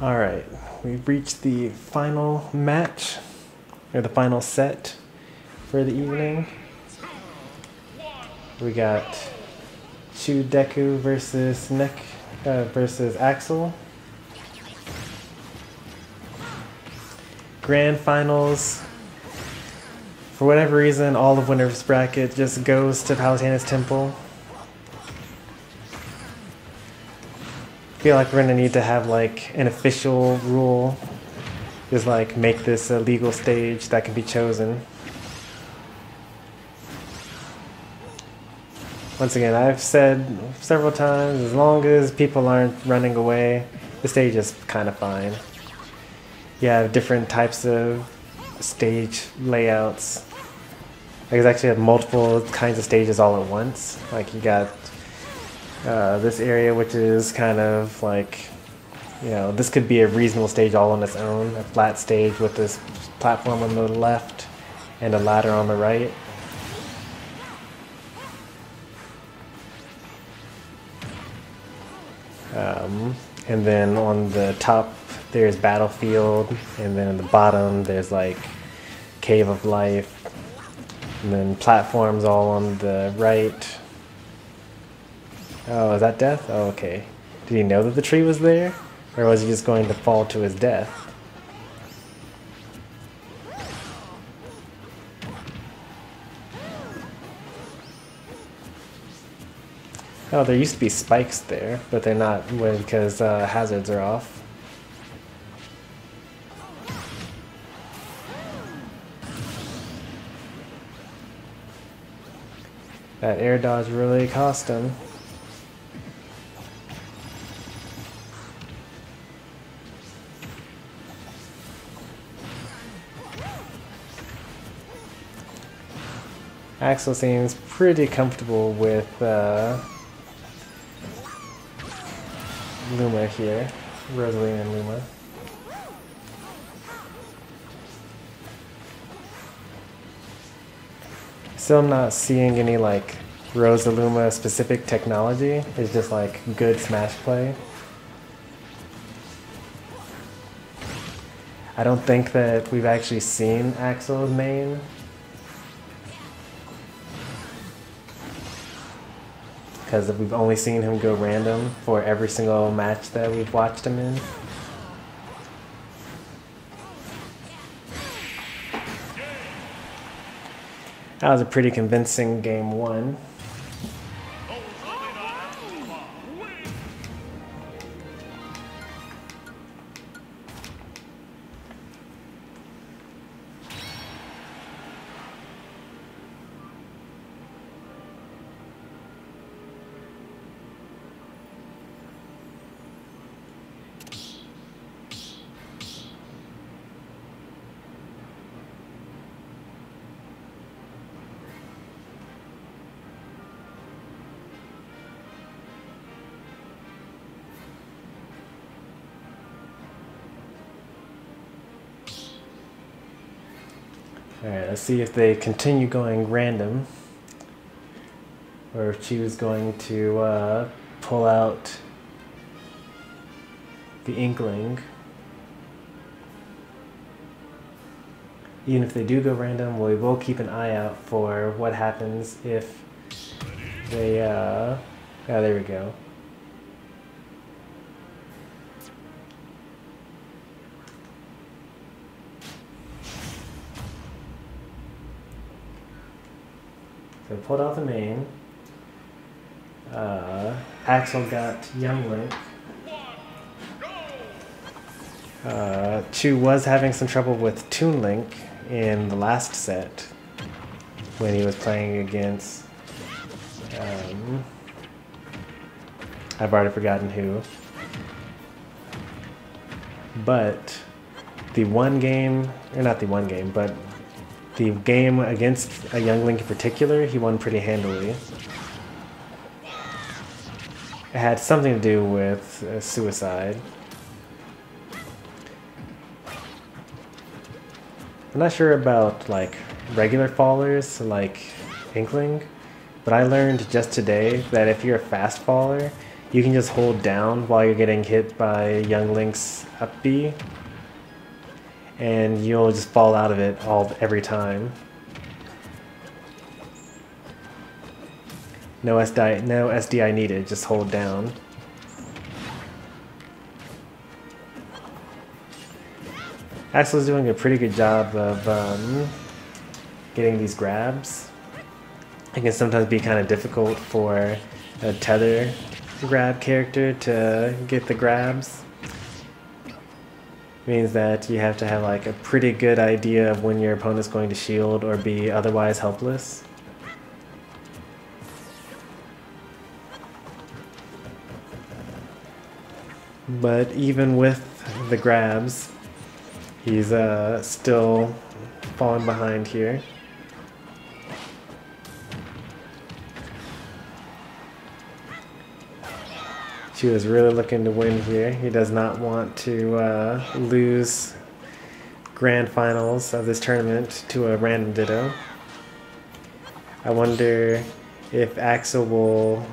Alright, we've reached the final match, or the final set for the evening. We got ChuDeku versus Axel. Grand finals. For whatever reason, all of winner's bracket just goes to Palutena's Temple. I feel like we're gonna need to have like an official rule, just like make this a legal stage that can be chosen. Once again, I've said several times, as long as people aren't running away, the stage is kind of fine. You have different types of stage layouts. Like, you actually have multiple kinds of stages all at once. Like, you got this area, which is kind of like, you know, this could be a reasonable stage all on its own. A flat stage with this platform on the left and a ladder on the right. And then on the top there's Battlefield, and then at the bottom there's like Cave of Life, and then platforms all on the right. Oh, is that death? Oh, okay. Did he know that the tree was there? Or was he just going to fall to his death? Oh, there used to be spikes there, but they're not because hazards are off. That air dodge really cost him. Axel seems pretty comfortable with Luma here, Rosalie and Luma. Still not seeing any like Rosaluma specific technology. It's just like good smash play. I don't think that we've actually seen Axel's main. Because we've only seen him go random for every single match that we've watched him in. That was a pretty convincing game one. Alright, let's see if they continue going random, or if Chu's going to pull out the Inkling. Even if they do go random, we will keep an eye out for what happens if they, oh, there we go. So pulled out the main. Axel got Young Link. Chu was having some trouble with Toon Link in the last set when he was playing against I've already forgotten who. But the one game, or not the one game, but the game against a Young Link in particular, he won pretty handily. It had something to do with suicide. I'm not sure about like regular fallers like Inkling, but I learned just today that if you're a fast faller, you can just hold down while you're getting hit by Young Link's up B, and you'll just fall out of it every time. No SDI needed, just hold down. Axel's doing a pretty good job of getting these grabs. It can sometimes be kind of difficult for a tether grab character to get the grabs. Means that you have to have like a pretty good idea of when your opponent's going to shield or be otherwise helpless. But even with the grabs, he's still falling behind here. She was really looking to win here. He does not want to lose grand finals of this tournament to a random ditto. I wonder if Axel will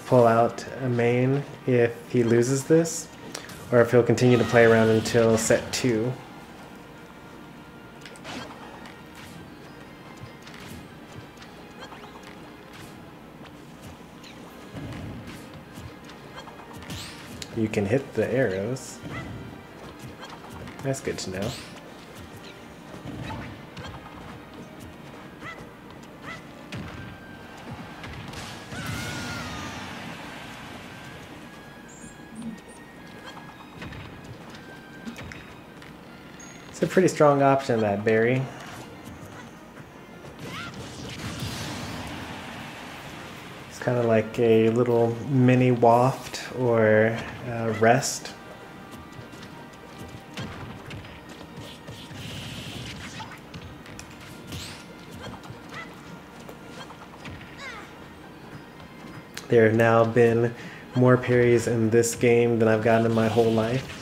pull out a main if he loses this, or if he'll continue to play around until set 2. You can hit the arrows. That's good to know. It's a pretty strong option, that berry. It's kind of like a little mini waft or rest. There have now been more parries in this game than I've gotten in my whole life.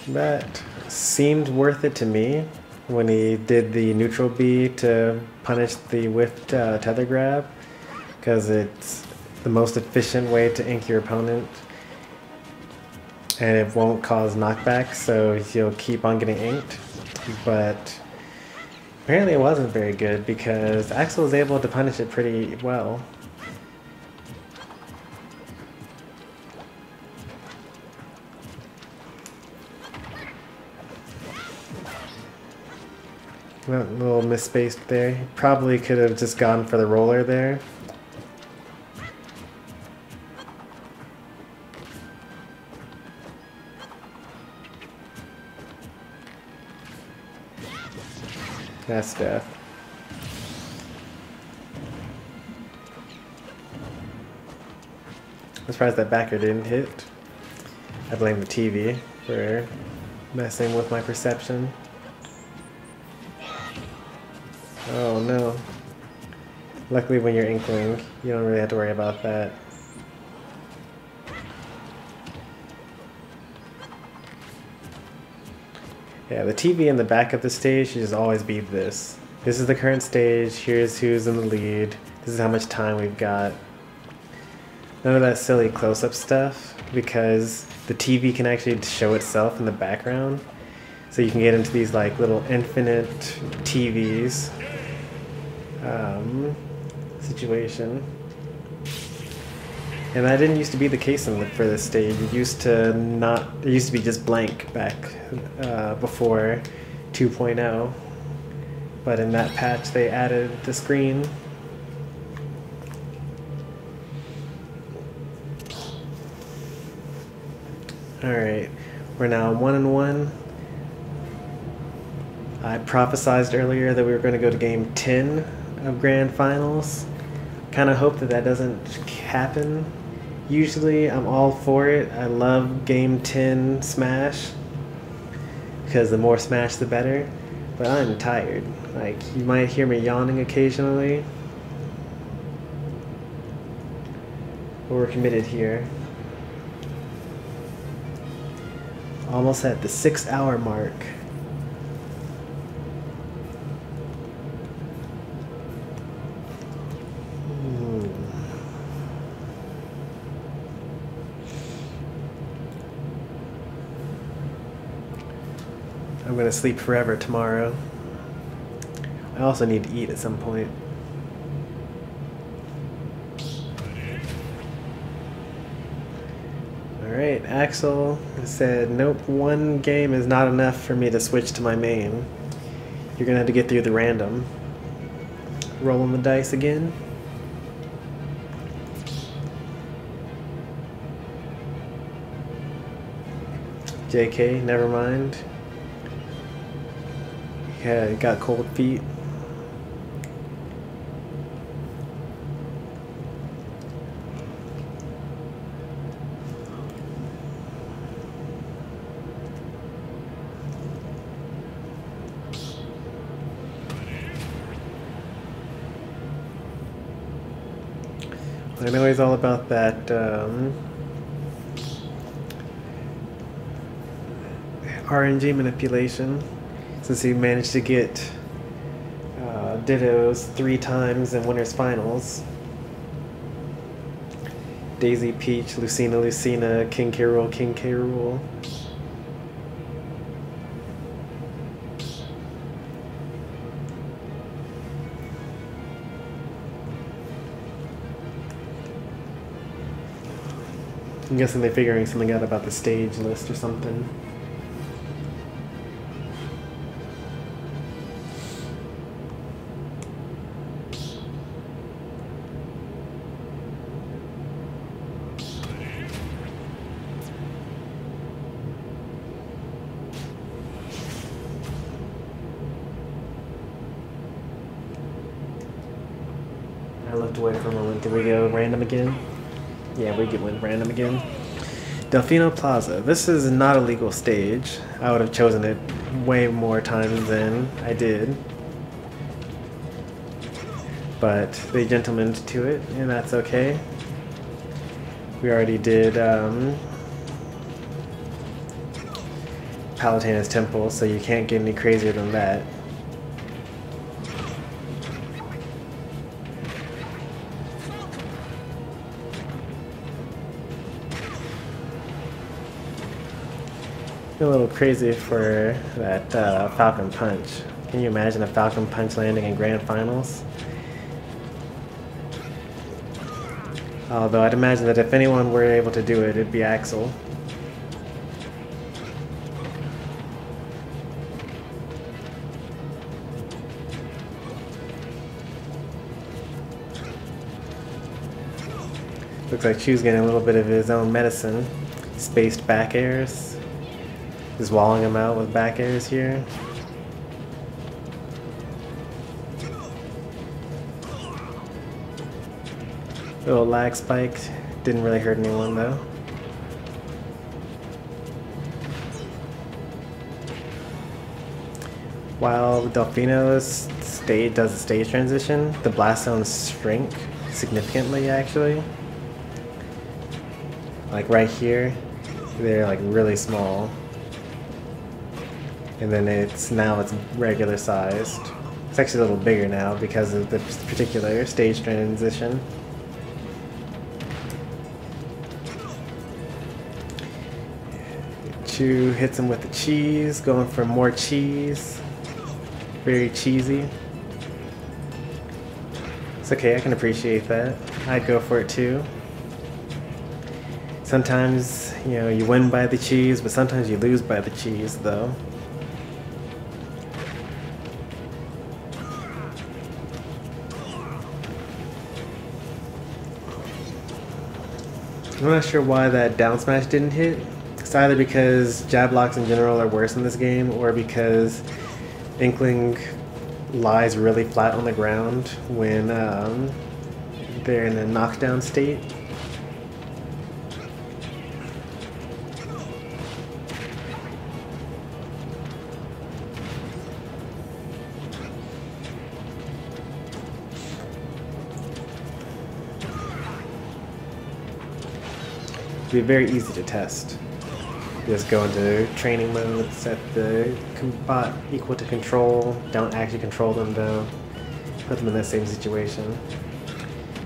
That seemed worth it to me when he did the neutral B to punish the whiffed tether grab, because it's the most efficient way to ink your opponent and it won't cause knockback, so you'll keep on getting inked. But apparently it wasn't very good because Axel was able to punish it pretty well. A little misspaced there. Probably could have just gone for the roller there. That's death. I'm surprised that backer didn't hit. I blame the TV for messing with my perception. Oh no. Luckily when you're inkling, you don't really have to worry about that. Yeah, the TV in the back of the stage should just always be this. This is the current stage, here's who's in the lead, this is how much time we've got. None of that silly close-up stuff, because the TV can actually show itself in the background. So you can get into these like little infinite TVs situation. And that didn't used to be the case for this stage. It used to be just blank back before 2.0. But in that patch they added the screen. Alright, we're now 1-1. I prophesized earlier that we were going to go to game 10 of Grand Finals. Kind of hope that that doesn't happen. Usually I'm all for it. I love game 10 Smash, because the more Smash the better. But I'm tired. Like, you might hear me yawning occasionally. But we're committed here. Almost at the 6-hour mark. I'm gonna sleep forever tomorrow. I also need to eat at some point. Alright, Axel said, nope, one game is not enough for me to switch to my main. You're gonna have to get through the random. Rolling the dice again. JK, never mind. Yeah, got cold feet. I know he's all about that RNG manipulation, since he managed to get Dittos 3 times in Winners Finals. Daisy Peach, Lucina Lucina, King K. Rool, King K. Rool. I'm guessing they're figuring something out about the stage list or something. I looked away for a moment. Did we go random again? Yeah, we went random again. Delfino Plaza. This is not a legal stage. I would have chosen it way more times than I did. But they gentlemaned to it, and that's okay. We already did Palutena's Temple, so you can't get any crazier than that. A little crazy for that Falcon Punch. Can you imagine a Falcon Punch landing in Grand Finals? Although I'd imagine that if anyone were able to do it, it'd be Axel. Looks like Chu's getting a little bit of his own medicine. Spaced back airs. Just walling him out with back airs here. Little lag spike. Didn't really hurt anyone though. While Delfino's does the stage transition, the blast zones shrink significantly actually. Like right here, they're like really small. And then now it's regular sized. It's actually a little bigger now because of the particular stage transition. Chu hits him with the cheese, going for more cheese. Very cheesy. It's okay, I can appreciate that. I'd go for it too. Sometimes, you know, you win by the cheese, but sometimes you lose by the cheese though. I'm not sure why that down smash didn't hit. It's either because jab blocks in general are worse in this game, or because Inkling lies really flat on the ground when they're in a knockdown state. It'd be very easy to test. Just go into training mode, set the bot equal to control. Don't actually control them though. Put them in that same situation.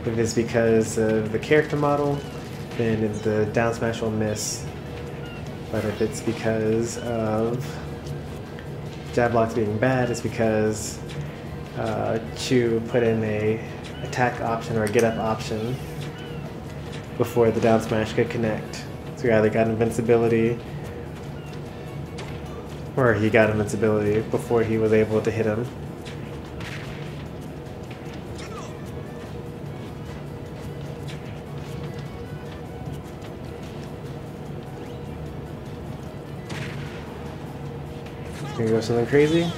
If it's because of the character model, then the down smash will miss. But if it's because of jab blocks being bad, it's because Chu put in a attack option or a get up option before the down smash could connect. So he either got invincibility or he got invincibility before he was able to hit him. Gonna go something crazy?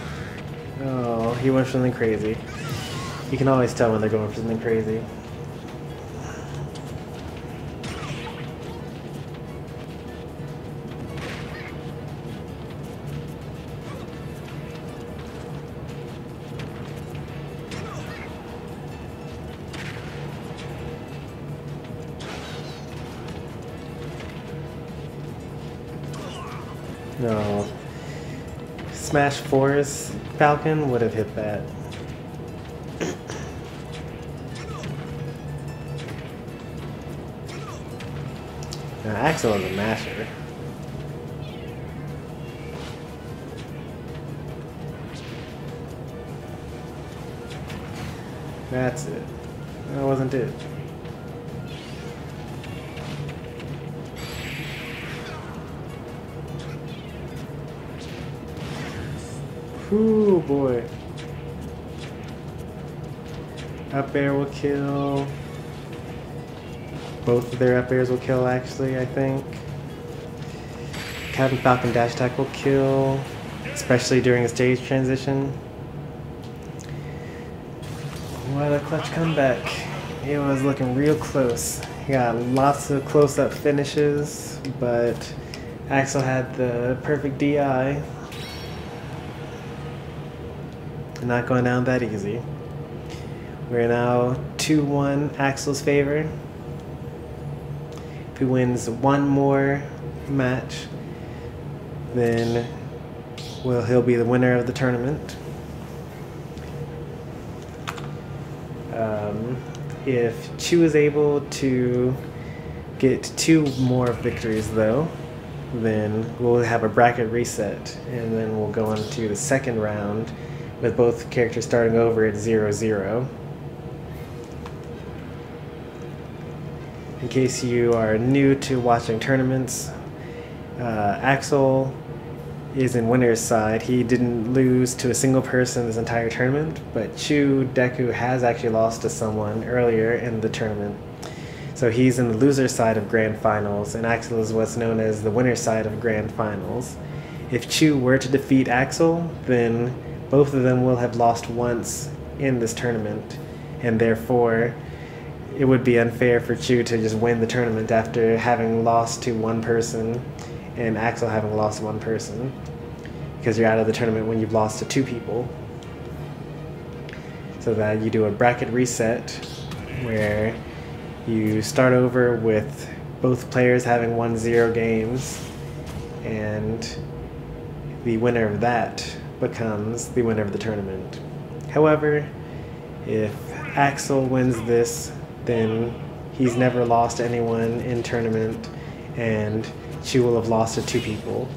Oh, he went for something crazy. You can always tell when they're going for something crazy. No. Smash 4's Falcon would have hit that. Now, Axel is a masher. That's it. That wasn't it. Ooh boy. Up air will kill. Both of their up airs will kill actually, I think. Captain Falcon dash attack will kill, especially during a stage transition. What a clutch comeback. It was looking real close. He got lots of close-up finishes, but Axel had the perfect DI. Not going down that easy. We're now 2-1 Axel's favor. If he wins one more match, then he'll be the winner of the tournament. If Chu is able to get 2 more victories though, then we'll have a bracket reset, and then we'll go into the second round with both characters starting over at 0-0. In case you are new to watching tournaments, Axel is in winner's side. He didn't lose to a single person this entire tournament, but ChuDeku has actually lost to someone earlier in the tournament. So he's in the loser's side of Grand Finals, and Axel is what's known as the winner's side of Grand Finals. If Chu were to defeat Axel, then both of them will have lost once in this tournament, and therefore it would be unfair for Chu to just win the tournament after having lost to one person and Axel having lost to one person, because you're out of the tournament when you've lost to 2 people. So that you do a bracket reset where you start over with both players having won 0 games, and the winner of that becomes the winner of the tournament. However, if Axel wins this, then he's never lost to anyone in tournament, and Chu will have lost to 2 people.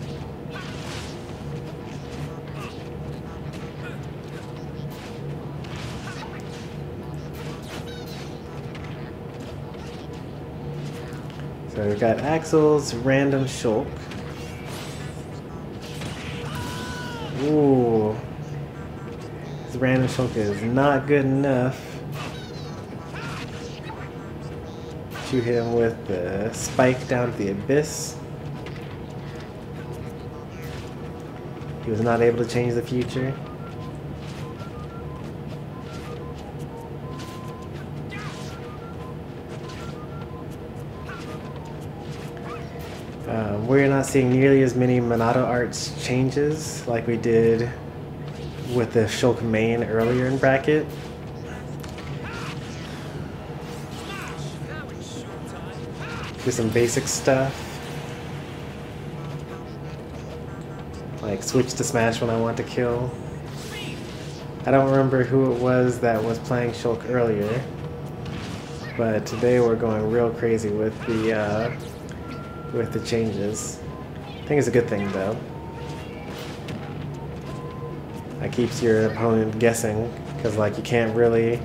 So we've got Axel's random shulk. Ooh. This random shulk is not good enough. Chu hit him with the spike down to the abyss. He was not able to change the future. We're not seeing nearly as many Monado Arts changes like we did with the Shulk main earlier in bracket. Do some basic stuff. Like switch to smash when I want to kill. I don't remember who it was that was playing Shulk earlier, but today we're going real crazy with the changes. I think it's a good thing though. It keeps your opponent guessing, because like you can't really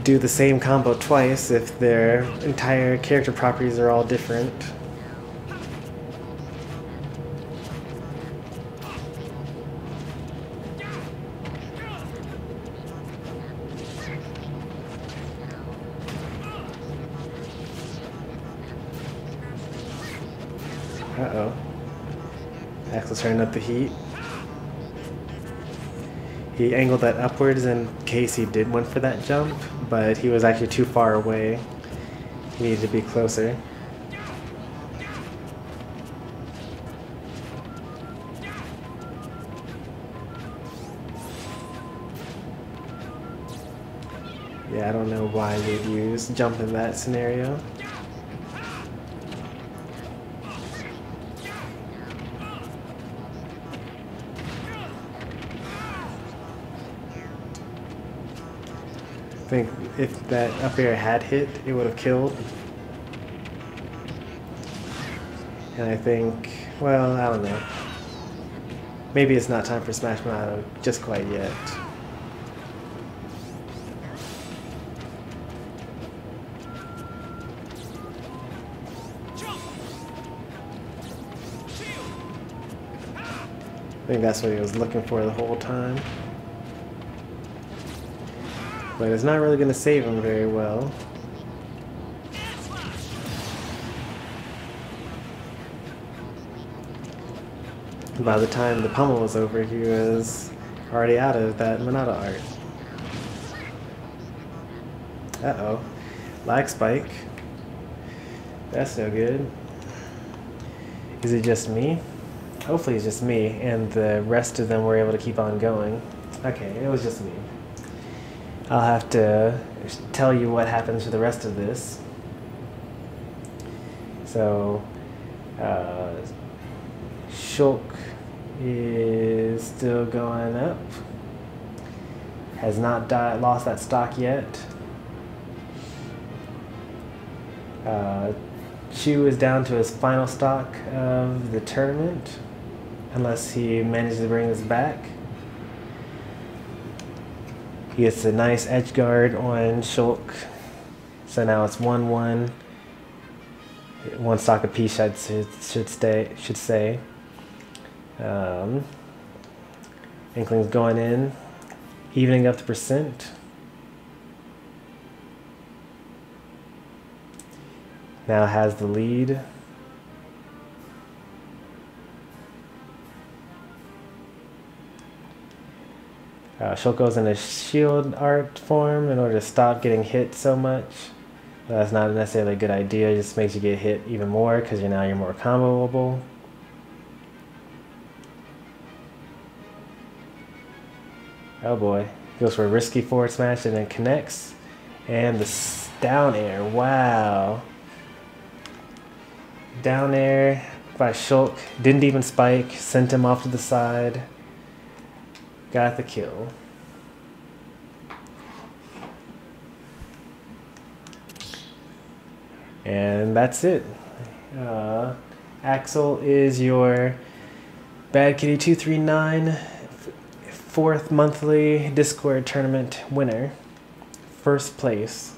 do the same combo twice if their entire character properties are all different. Uh-oh. Axel's turning up the heat. He angled that upwards in case he did went for that jump, but he was actually too far away. He needed to be closer. Yeah, I don't know why you'd use jump in that scenario. I think if that up air had hit, it would have killed. And I think, well, I don't know. Maybe it's not time for Smash Mouth just quite yet. I think that's what he was looking for the whole time. But it's not really going to save him very well. By the time the pummel was over, he was already out of that Monado art. Uh-oh. Lag spike. That's no good. Is it just me? Hopefully it's just me, and the rest of them were able to keep on going. Okay, it was just me. I'll have to tell you what happens for the rest of this. So, Shulk is still going up. Has not lost that stock yet. Chu is down to his final stock of the tournament, unless he manages to bring this back. He gets a nice edge guard on Shulk. So now it's 1-1. One stock apiece should say. Inkling's going in, evening up the percent. Now has the lead. Shulk goes in a shield art form in order to stop getting hit so much. That's not necessarily a good idea, it just makes you get hit even more because you're more comboable. Oh boy. Goes for a risky forward smash and then connects. And the down air, wow. Down air by Shulk, didn't even spike, sent him off to the side. Got the kill. And that's it. Axel is your Badkitty239 4th monthly Discord tournament winner. First place.